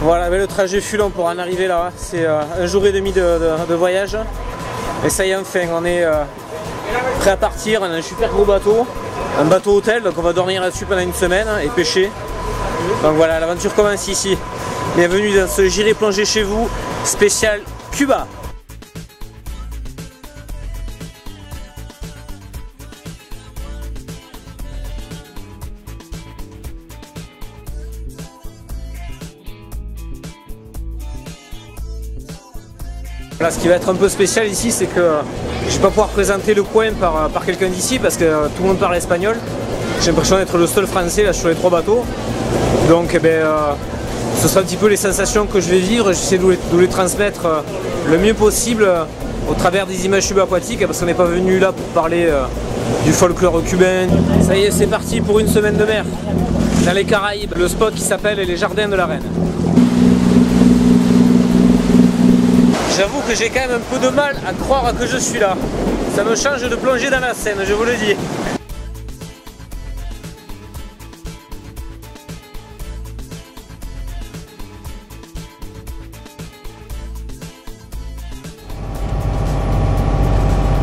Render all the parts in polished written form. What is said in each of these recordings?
Voilà, mais le trajet fut long pour en arriver là. C'est un jour et demi de voyage. Et ça y est, enfin, on est prêt à partir. On a un super gros bateau, un bateau hôtel, donc on va dormir là-dessus pendant une semaine et pêcher. Donc voilà, l'aventure commence ici. Bienvenue dans ce J'irai plonger chez vous, spécial Cuba. Voilà, ce qui va être un peu spécial ici, c'est que je ne vais pas pouvoir présenter le coin par quelqu'un d'ici parce que tout le monde parle espagnol. J'ai l'impression d'être le seul français là sur les 3 bateaux. Donc ce sera un petit peu les sensations que je vais vivre. J'essaie de vous les transmettre le mieux possible au travers des images subaquatiques parce qu'on n'est pas venu là pour parler du folklore cubain. Ça y est, c'est parti pour une semaine de mer dans les Caraïbes, le spot qui s'appelle les Jardins de la Reine. J'avoue que j'ai quand même un peu de mal à croire que je suis là. Ça me change de plonger dans la Seine, je vous le dis.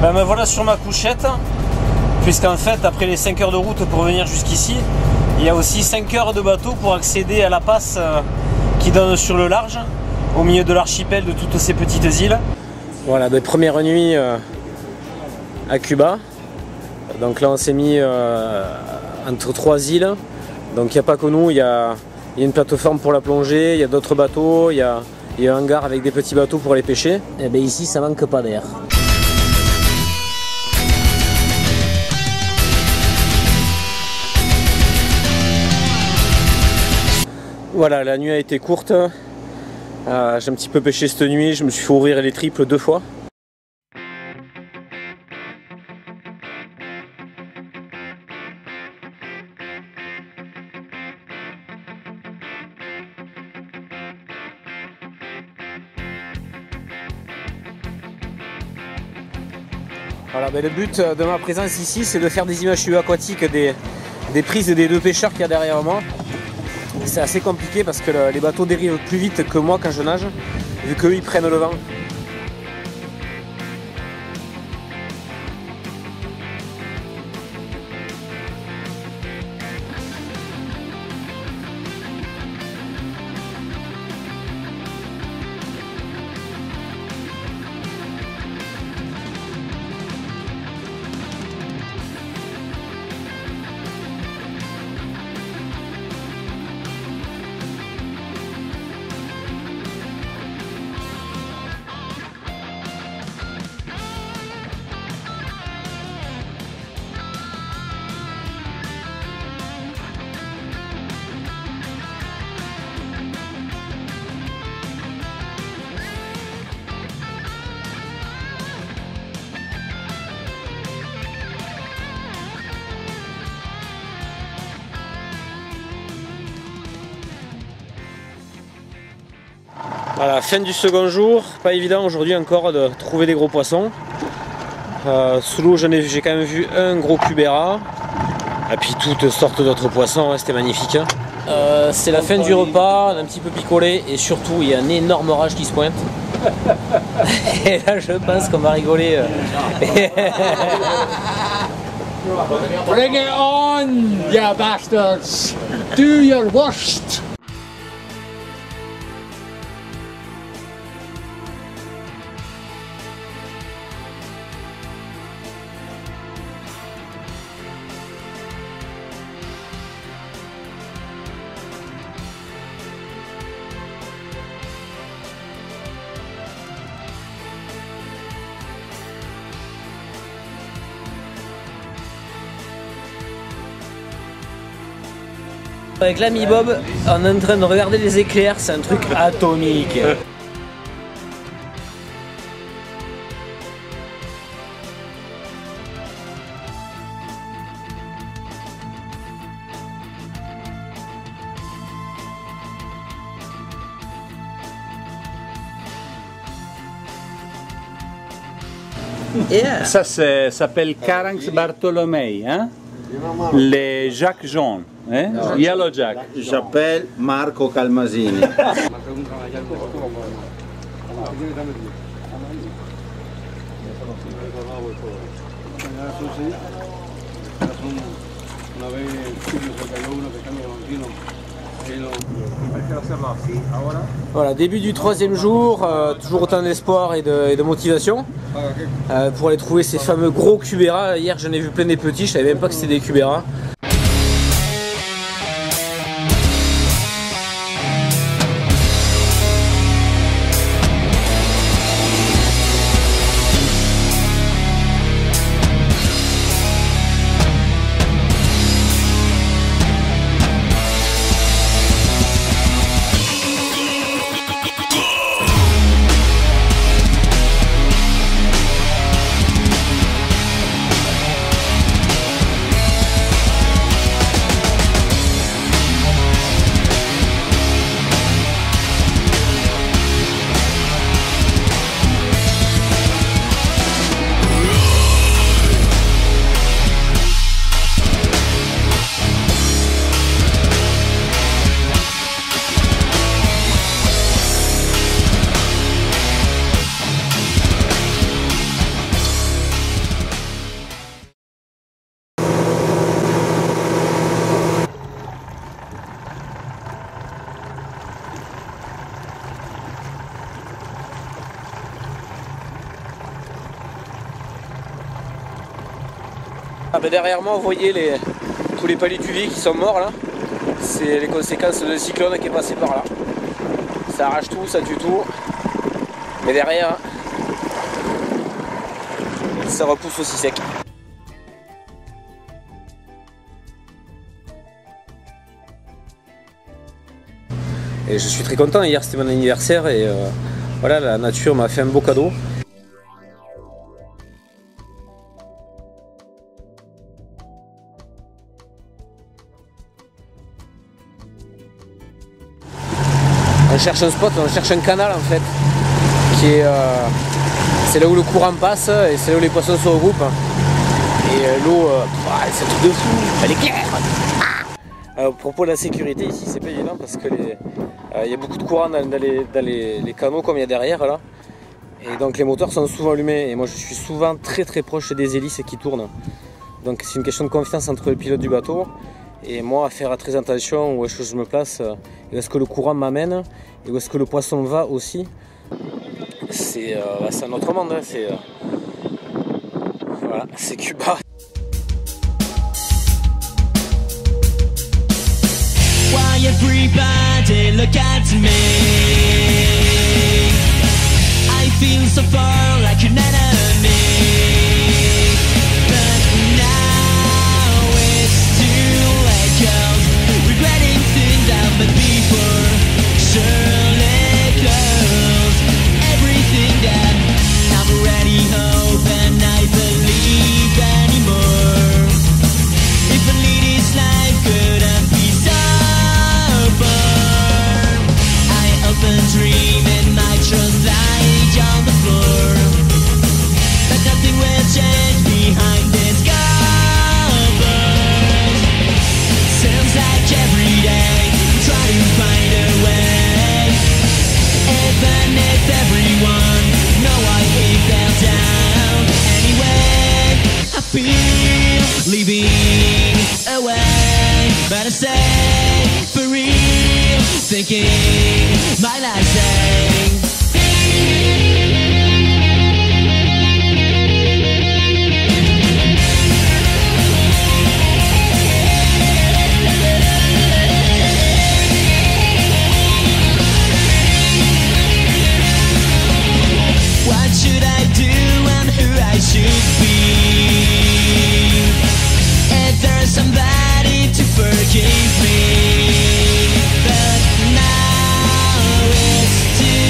Ben me voilà sur ma couchette, puisqu'en fait, après les 5 heures de route pour venir jusqu'ici, il y a aussi 5 heures de bateau pour accéder à la passe qui donne sur le large, au milieu de l'archipel de toutes ces petites îles. Voilà, première nuit à Cuba. Donc là on s'est mis entre 3 îles. Donc il n'y a pas que nous, il y a une plateforme pour la plongée, il y a d'autres bateaux, il y a un hangar avec des petits bateaux pour les pêcher. Et bien ici ça manque pas d'air. Voilà, la nuit a été courte. J'ai un petit peu pêché cette nuit, je me suis fait ouvrir les triples 2 fois. Voilà, le but de ma présence ici, c'est de faire des images subaquatiques des prises des 2 pêcheurs qu'il y a derrière moi. C'est assez compliqué parce que les bateaux dérivent plus vite que moi quand je nage, vu qu'eux ils prennent le vent. Voilà, fin du second jour, pas évident aujourd'hui encore de trouver des gros poissons. Sous l'eau j'ai quand même vu un gros cubera, et puis toutes sortes d'autres poissons, hein, c'était magnifique. C'est la fin du repas, on a un petit peu picolé et surtout il y a un énorme orage qui se pointe. Et là je pense qu'on va rigoler. Bring it on, you bastards! Do your worst! Avec l'ami Bob, on est en train de regarder les éclairs, c'est un truc atomique. Yeah. Ça s'appelle Caranx Bartolomei, hein? Les Jack jaunes, hein? No. Yellow Jack. J'appelle Marco Calmasini. Voilà, début du 3e jour, toujours autant d'espoir et de motivation pour aller trouver ces fameux gros cubéras. Hier j'en ai vu plein des petits, je savais même pas que c'était des cubéras. Ah ben derrière moi, vous voyez tous les palétuviers qui sont morts là. C'est les conséquences d'un cyclone qui est passé par là. Ça arrache tout, ça tue tout. Mais derrière, ça repousse aussi sec. Et je suis très content, hier c'était mon anniversaire et voilà, la nature m'a fait un beau cadeau. On cherche un spot, on cherche un canal en fait, qui est c'est là où le courant passe et c'est là où les poissons se regroupent. Et l'eau, c'est un truc de fou, elle est claire. À propos de la sécurité ici, c'est pas évident parce que y a beaucoup de courant dans les canaux comme il y a derrière là. Et donc les moteurs sont souvent allumés et moi je suis souvent très proche des hélices qui tournent. Donc c'est une question de confiance entre le pilote du bateau et moi à faire très attention où est-ce que je me place, où est-ce que le courant m'amène et où est-ce que le poisson va aussi. C'est un autre monde, hein. Voilà, c'est Cuba. Why everybody look at me? I feel so far like an enemy. But now it's too late, 'cause regretting things I've met before surely close everything that I'm already hope and I believe anymore. If only this life couldn't be so. I often dream in my trust light on the floor, but nothing will change behind this cover. Seems like every day I'm trying to find a way, even if everyone know I hate them down. Anyway, I feel leaving away, but I say for real, thinking my last day. What should I do and who I should be? If there's somebody to forgive me, but now it's too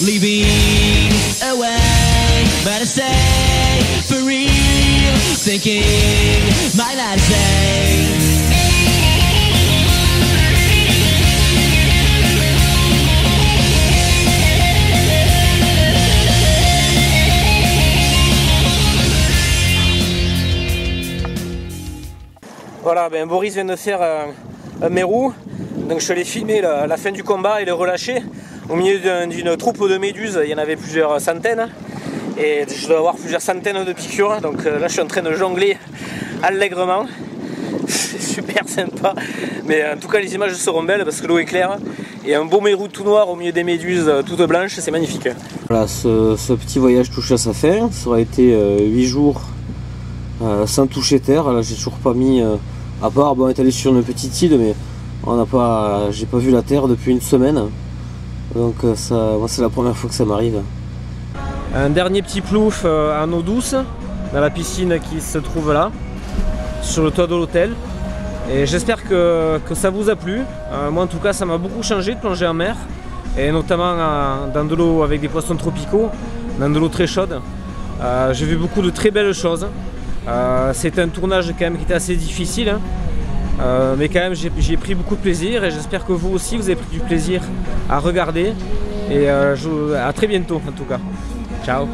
leaving away, but I stay for real, thinking my last day. Voilà, ben Boris vient de faire un mérou, donc je l'ai filmé la fin du combat et le relâcher au milieu d'une troupe de méduses. Il y en avait plusieurs centaines et je dois avoir plusieurs centaines de piqûres, donc là je suis en train de jongler allègrement. C'est super sympa, mais en tout cas les images seront belles parce que l'eau est claire et un beau mérou tout noir au milieu des méduses toutes blanches, c'est magnifique. Voilà, ce petit voyage touche à sa fin. Ça aurait été 8 jours sans toucher terre. Là j'ai toujours pas mis, à part bon, on est allé sur une petite île, mais j'ai pas vu la terre depuis une semaine, donc moi c'est la première fois que ça m'arrive. Un dernier petit plouf en eau douce dans la piscine qui se trouve là sur le toit de l'hôtel, et j'espère que ça vous a plu. Moi en tout cas ça m'a beaucoup changé de plonger en mer, et notamment dans de l'eau avec des poissons tropicaux, dans de l'eau très chaude. J'ai vu beaucoup de très belles choses. C'est un tournage quand même qui était assez difficile, hein. Mais quand même j'ai pris beaucoup de plaisir, et j'espère que vous aussi vous avez pris du plaisir à regarder, et à très bientôt en tout cas. Ciao.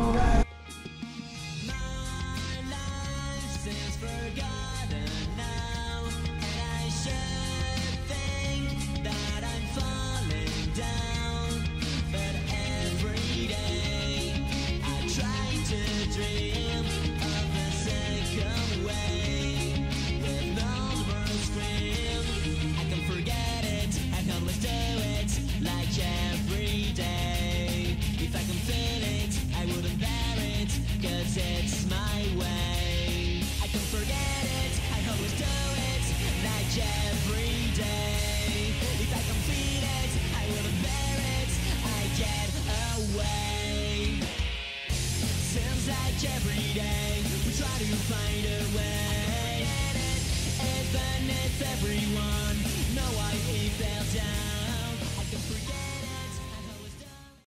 It's my way. I can forget it, I always do it, like every day. If I complete it, I wouldn't bear it, I get away. Seems like every day we try to find a way. Even if everyone know why we fell down.